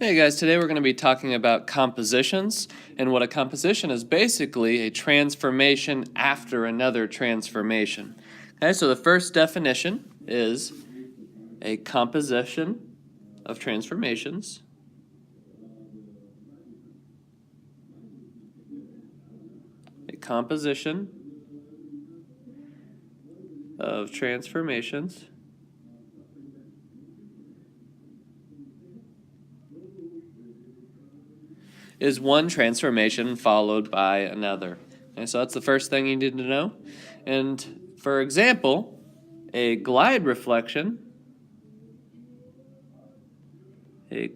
Hey guys, today we're going to be talking about compositions, and what a composition is basically a transformation after another transformation. Okay, so the first definition is a composition of transformations a composition of transformations is one transformation followed by another. Okay, so that's the first thing you need to know. And for example, a glide reflection is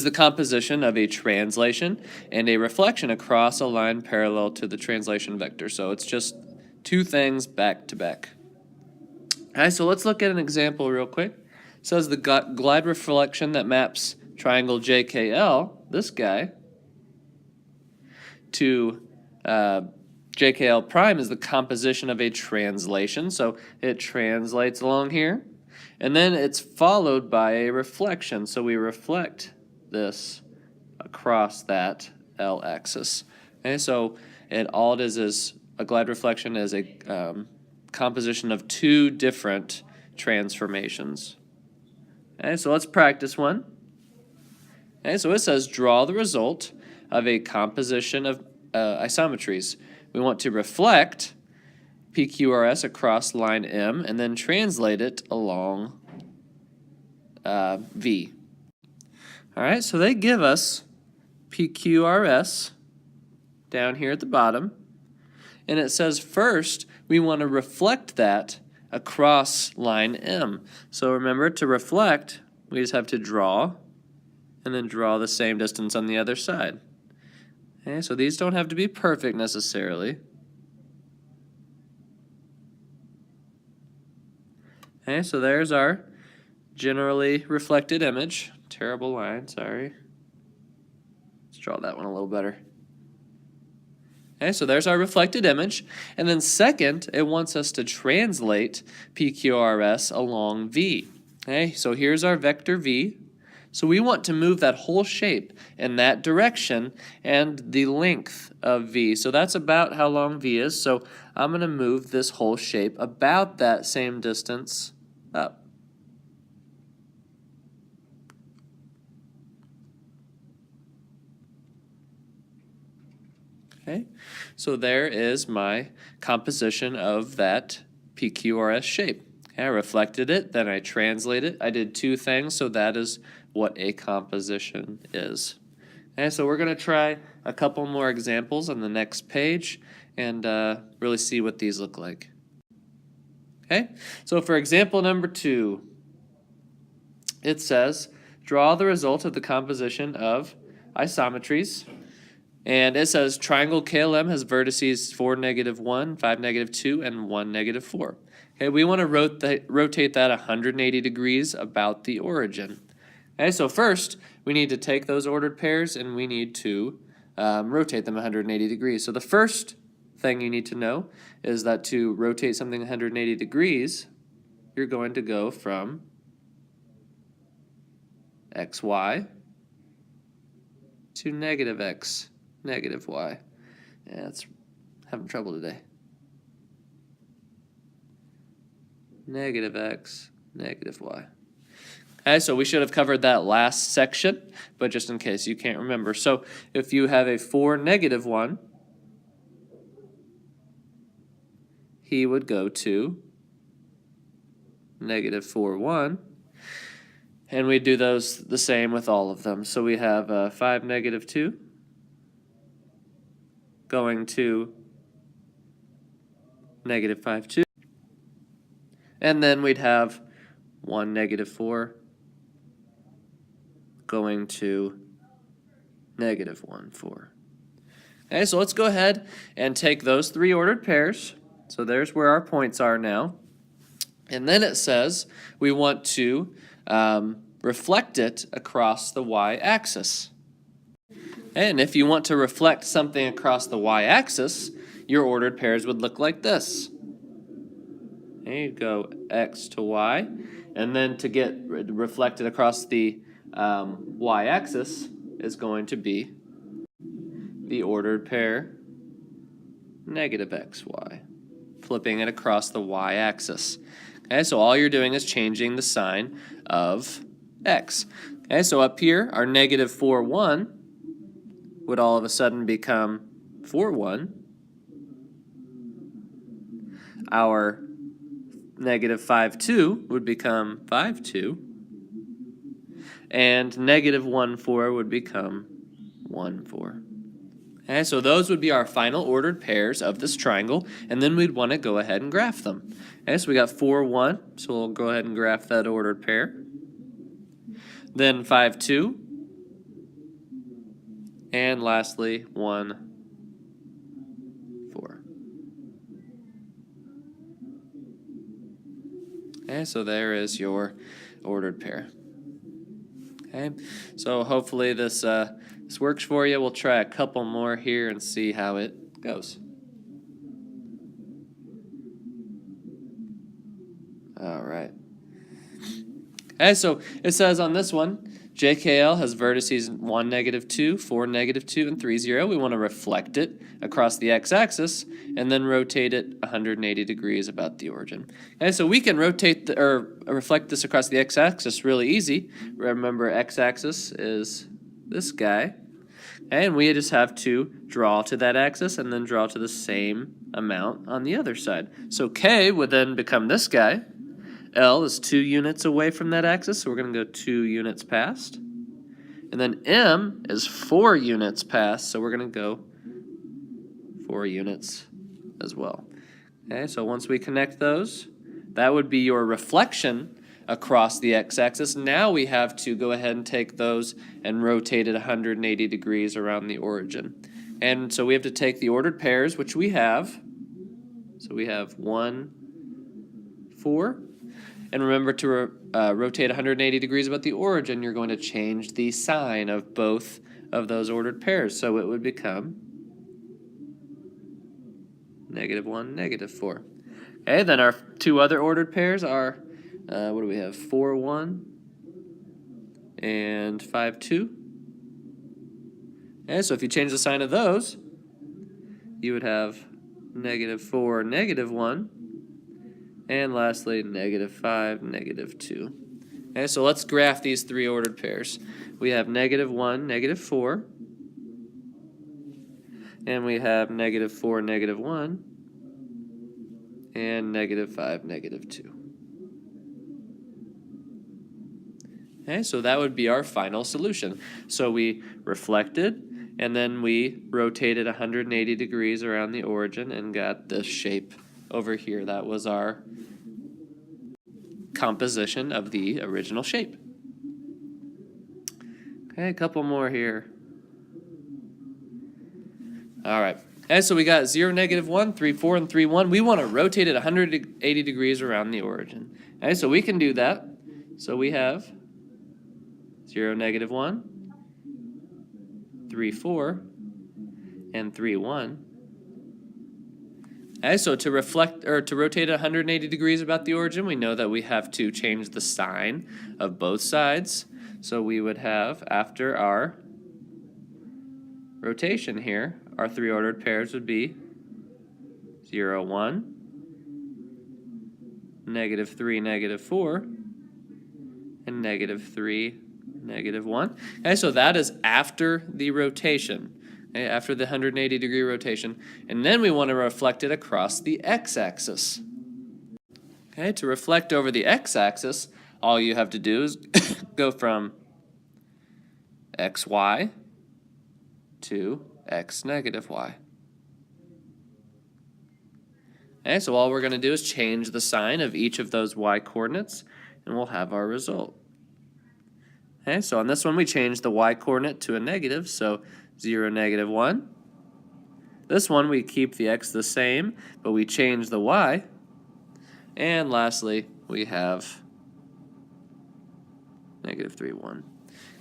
the composition of a translation and a reflection across a line parallel to the translation vector. So it's just two things back to back. All right, so let's look at an example real quick. It says the glide reflection that maps triangle JKL, this guy, to JKL prime is the composition of a translation. So it translates along here, and then it's followed by a reflection. So we reflect this across that L axis. Okay, so all it is a glide reflection is a composition of two different transformations. Okay, so let's practice one. Okay, so it says draw the result of a composition of isometries. We want to reflect PQRS across line M and then translate it along V. All right, so they give us PQRS down here at the bottom, and it says first we want to reflect that across line M. So remember, to reflect, we just have to draw and then draw the same distance on the other side. Okay, so these don't have to be perfect necessarily. Okay, so there's our generally reflected image. Terrible line, sorry. Let's draw that one a little better. Okay, so there's our reflected image. And then second, it wants us to translate PQRS along V. Okay, so here's our vector V. So we want to move that whole shape in that direction and the length of V. So that's about how long V is. So I'm going to move this whole shape about that same distance up. Okay, so there is my composition of that PQRS shape. Okay, I reflected it, then I translated it. I did two things, so that is what a composition is. Okay, so we're going to try a couple more examples on the next page and really see what these look like. Okay, so for example number 2, it says, draw the result of the composition of isometries. And it says triangle KLM has vertices 4, -1, 5, -2, and 1, -4. Okay, we want to rotate that 180 degrees about the origin. Okay, so first we need to take those ordered pairs and we need to rotate them 180 degrees. So the first thing you need to know is that to rotate something 180 degrees, you're going to go from XY to -X, -Y. Yeah, it's having trouble today. -X, -Y. Okay, so we should have covered that last section, but just in case you can't remember. So if you have a 4, -1, he would go to -4, 1. And we do those the same with all of them. So we have 5, -2 going to -5, 2. And then we'd have 1, -4 going to -1, 4. Okay, so let's go ahead and take those three ordered pairs. So there's where our points are now. And then it says we want to reflect it across the y-axis. And if you want to reflect something across the y-axis, your ordered pairs would look like this. There you go, x to y. And then to get reflected across the y-axis is going to be the ordered pair negative xy, flipping it across the y-axis. Okay, so all you're doing is changing the sign of x. Okay, so up here, our negative 4, 1 would all of a sudden become 4, 1. Our negative 5, 2 would become 5, 2. And negative 1, 4 would become 1, 4. Okay, so those would be our final ordered pairs of this triangle, and then we'd want to go ahead and graph them. Okay, so we got 4, 1, so we'll go ahead and graph that ordered pair. Then 5, 2, and lastly 1, 4. Okay, so there is your ordered pair. Okay, so hopefully this works for you. We'll try a couple more here and see how it goes. All right. Okay, so it says on this one, JKL has vertices 1, negative 2, 4, negative 2, and 3, 0. We want to reflect it across the x-axis and then rotate it 180 degrees about the origin. Okay, so we can rotate or reflect this across the x-axis really easy. Remember, x-axis is this guy. Okay, and we just have to draw to that axis and then draw to the same amount on the other side. So K would then become this guy. L is 2 units away from that axis, so we're going to go 2 units past. And then M is 4 units past, so we're going to go 4 units as well. Okay, so once we connect those, that would be your reflection across the x-axis. Now we have to go ahead and take those and rotate it 180 degrees around the origin. And so we have to take the ordered pairs, which we have. So we have 1, 4. And remember to rotate 180 degrees about the origin, you're going to change the sign of both of those ordered pairs. So it would become negative 1, negative 4. Okay, then our two other ordered pairs are, what do we have, 4, 1 and 5, 2. Okay, so if you change the sign of those, you would have negative 4, negative 1. And lastly, negative 5, negative 2. Okay, so let's graph these three ordered pairs. We have negative 1, negative 4. And we have negative 4, negative 1. And negative 5, negative 2. Okay, so that would be our final solution. So we reflected, and then we rotated 180 degrees around the origin and got this shape over here. That was our composition of the original shape. Okay, a couple more here. All right. Okay, so we got 0, negative 1, 3, 4, and 3, 1. We want to rotate it 180 degrees around the origin. Okay, so we can do that. So we have 0, negative 1, 3, 4, and 3, 1. Okay, so to reflect or to rotate 180 degrees about the origin, we know that we have to change the sign of both sides. So we would have, after our rotation here, our three ordered pairs would be 0, 1, negative 3, negative 4, and negative 3, negative 1. Okay, so that is after the rotation. Okay, after the 180 degree rotation, and then we want to reflect it across the x-axis. Okay, to reflect over the x-axis, all you have to do is go from xy to x negative y. Okay, so all we're going to do is change the sign of each of those y coordinates, and we'll have our result. Okay, so on this one we change the y coordinate to a negative, so 0, negative 1. This one we keep the x the same, but we change the y. And lastly, we have negative 3, 1.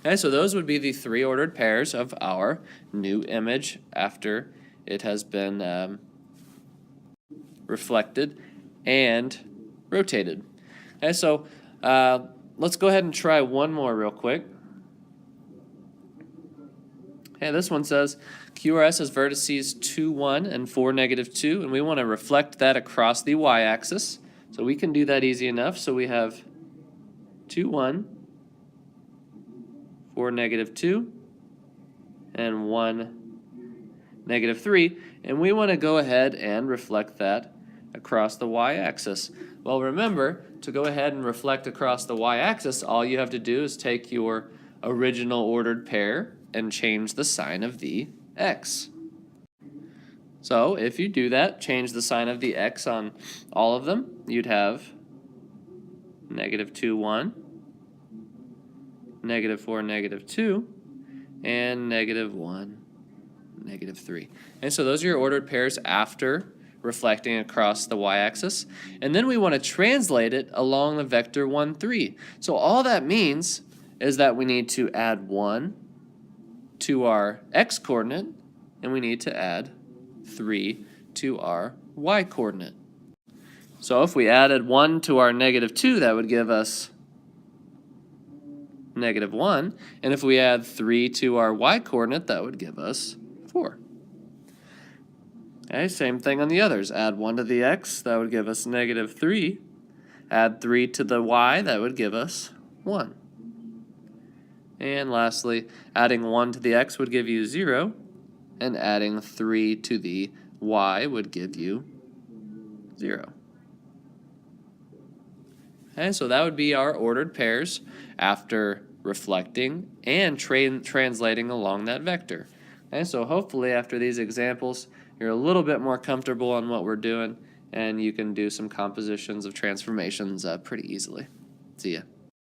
Okay, so those would be the three ordered pairs of our new image after it has been reflected and rotated. Okay, so Let's go ahead and try one more real quick. Okay, this one says QRS has vertices 2, 1, and 4, negative 2, and we want to reflect that across the y-axis. So we can do that easy enough. So we have 2, 1, 4, negative 2, and 1, negative 3. And we want to go ahead and reflect that across the y-axis. Well, remember, to go ahead and reflect across the y-axis, all you have to do is take your original ordered pair and change the sign of the x. So if you do that, change the sign of the x on all of them, you'd have negative 2, 1, negative 4, negative 2, and negative 1, negative 3. And so those are your ordered pairs after reflecting across the y-axis. And then we want to translate it along the vector 1, 3. So all that means is that we need to add 1 to our x-coordinate, and we need to add 3 to our y-coordinate. So if we added 1 to our negative 2, that would give us negative 1. And if we add 3 to our y-coordinate, that would give us 4. Okay, same thing on the others. Add 1 to the x, that would give us negative 3. Add 3 to the y, that would give us 1. And lastly, adding 1 to the x would give you 0, and adding 3 to the y would give you 0. Okay, so that would be our ordered pairs after reflecting and translating along that vector. Okay, so hopefully after these examples, you're a little bit more comfortable on what we're doing, and you can do some compositions of transformations pretty easily. See ya.